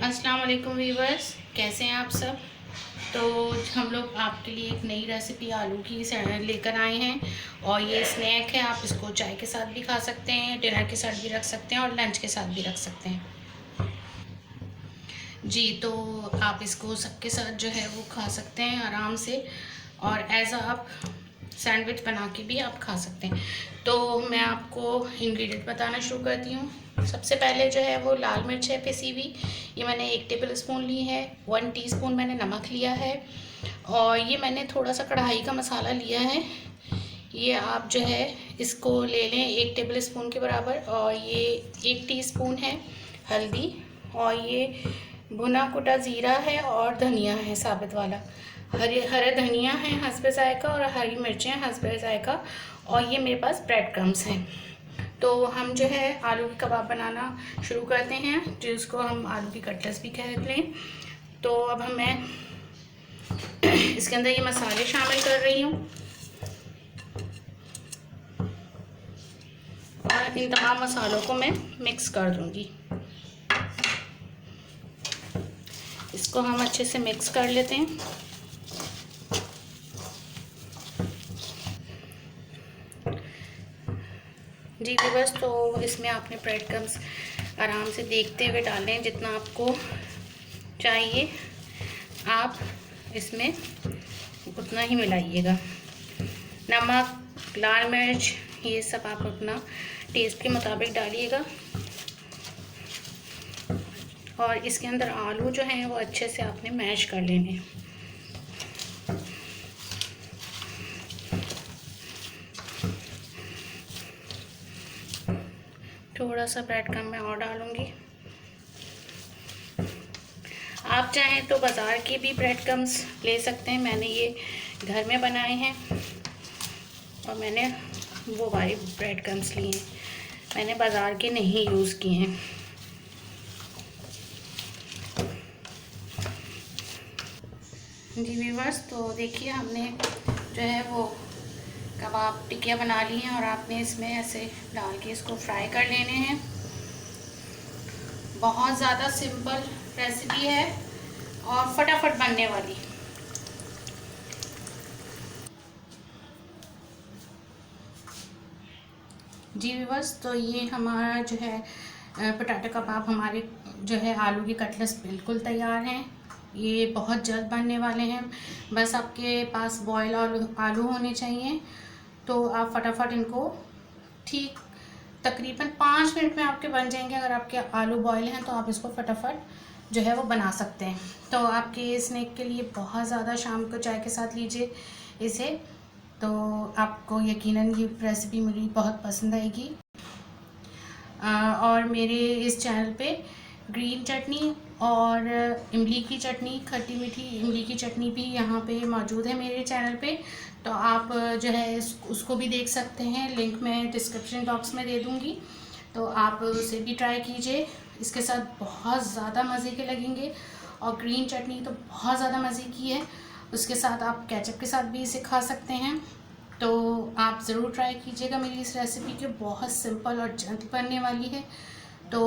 अस्सलाम वालेकुम वीवर्स, कैसे हैं आप सब। तो हम लोग आपके लिए एक नई रेसिपी आलू की लेकर आए हैं। और ये स्नैक है, आप इसको चाय के साथ भी खा सकते हैं, डिनर के साथ भी रख सकते हैं और लंच के साथ भी रख सकते हैं जी। तो आप इसको सबके साथ जो है वो खा सकते हैं आराम से, और एज आप सैंडविच बना के भी आप खा सकते हैं। तो मैं आपको इंग्रेडिएंट बताना शुरू करती हूँ। सबसे पहले जो है वो लाल मिर्च है पिसी हुई, ये मैंने 1 टेबल स्पून ली है। 1 टीस्पून मैंने नमक लिया है, और ये मैंने थोड़ा सा कढ़ाई का मसाला लिया है। ये आप जो है इसको ले लें 1 टेबल स्पून के बराबर। और ये 1 टीस्पून है हल्दी, और ये भुना कुटा ज़ीरा है, और धनिया है साबित वाला, हरे धनिया है हस्बे ज़ायका, और हरी मिर्चें हस्बे ज़ायका, और ये मेरे पास ब्रेड क्रम्स हैं। तो हम जो है आलू के कबाब बनाना शुरू करते हैं, जिसको हम आलू की कटलेट्स भी कह लें। तो अब मैं इसके अंदर ये मसाले शामिल कर रही हूँ, और इन तमाम मसालों को मैं मिक्स कर दूँगी। इसको हम अच्छे से मिक्स कर लेते हैं। जी बस, तो इसमें आपने ब्रेड क्रम्स आराम से देखते हुए डालें, जितना आपको चाहिए आप इसमें उतना ही मिलाइएगा। नमक, लाल मिर्च, ये सब आप अपना टेस्ट के मुताबिक डालिएगा। और इसके अंदर आलू जो हैं वो अच्छे से आपने मैश कर लेने हैं। थोड़ा सा ब्रेड क्रम्ब मैं और डालूँगी। आप चाहें तो बाज़ार के भी ब्रेड क्रम्ब्स ले सकते हैं, मैंने ये घर में बनाए हैं और मैंने वो वाले ब्रेड क्रम्ब्स लिए हैं, मैंने बाज़ार के नहीं यूज़ किए हैं। जी व्यूअर्स, तो देखिए हमने जो है वो कबाब टिकिया बना ली हैं, और आपने इसमें ऐसे डाल के इसको फ्राई कर लेने हैं। बहुत ज़्यादा सिंपल रेसिपी है और फटाफट बनने वाली। जी व्यूअर्स, तो ये हमारा जो है पोटैटो कबाब, हमारे जो है आलू की कटलेट्स बिल्कुल तैयार हैं। ये बहुत जल्द बनने वाले हैं, बस आपके पास बॉयल आलू होने चाहिए। तो आप फटाफट इनको ठीक तकरीबन 5 मिनट में आपके बन जाएंगे। अगर आपके आलू बॉयल हैं तो आप इसको फटाफट जो है वो बना सकते हैं। तो आपके स्नैक के लिए बहुत ज़्यादा, शाम को चाय के साथ लीजिए इसे, तो आपको यकीनन ये रेसिपी मेरी बहुत पसंद आएगी। और मेरे इस चैनल पे ग्रीन चटनी और इमली की चटनी, खट्टी मीठी इमली की चटनी भी यहाँ पे मौजूद है मेरे चैनल पे। तो आप जो है उसको भी देख सकते हैं, लिंक मैं डिस्क्रिप्शन बॉक्स में दे दूँगी, तो आप उसे भी ट्राई कीजिए। इसके साथ बहुत ज़्यादा मज़े के लगेंगे, और ग्रीन चटनी तो बहुत ज़्यादा मज़े की है। उसके साथ आप केचप के साथ भी इसे खा सकते हैं। तो आप ज़रूर ट्राई कीजिएगा मेरी इस रेसिपी के, बहुत सिंपल और जल्द बनने वाली है। तो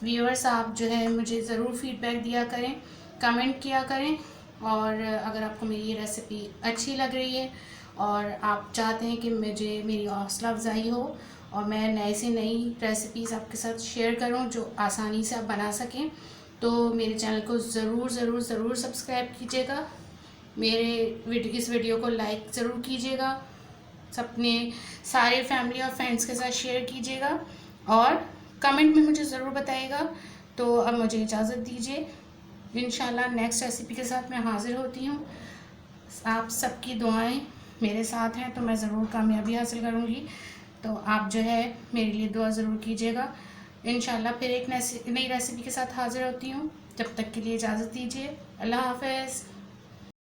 व्यूअर्स, आप जो है मुझे ज़रूर फीडबैक दिया करें, कमेंट किया करें। और अगर आपको मेरी ये रेसिपी अच्छी लग रही है और आप चाहते हैं कि मेरी हौसला अफजाई हो और मैं नए से नई रेसिपीज़ आपके साथ शेयर करूं जो आसानी से आप बना सकें, तो मेरे चैनल को ज़रूर ज़रूर ज़रूर सब्सक्राइब कीजिएगा। इस वीडियो को लाइक ज़रूर कीजिएगा, अपने सारे फैमिली और फ्रेंड्स के साथ शेयर कीजिएगा, और कमेंट में मुझे ज़रूर बताइएगा। तो अब मुझे इजाज़त दीजिए, इंशाल्लाह नेक्स्ट रेसिपी के साथ मैं हाज़िर होती हूँ। आप सबकी दुआएं मेरे साथ हैं तो मैं ज़रूर कामयाबी हासिल करूँगी। तो आप जो है मेरे लिए दुआ ज़रूर कीजिएगा। इंशाल्लाह फिर एक नई रेसिपी के साथ हाज़िर होती हूँ। जब तक के लिए इजाज़त दीजिए। अल्लाह हाफ़िज़।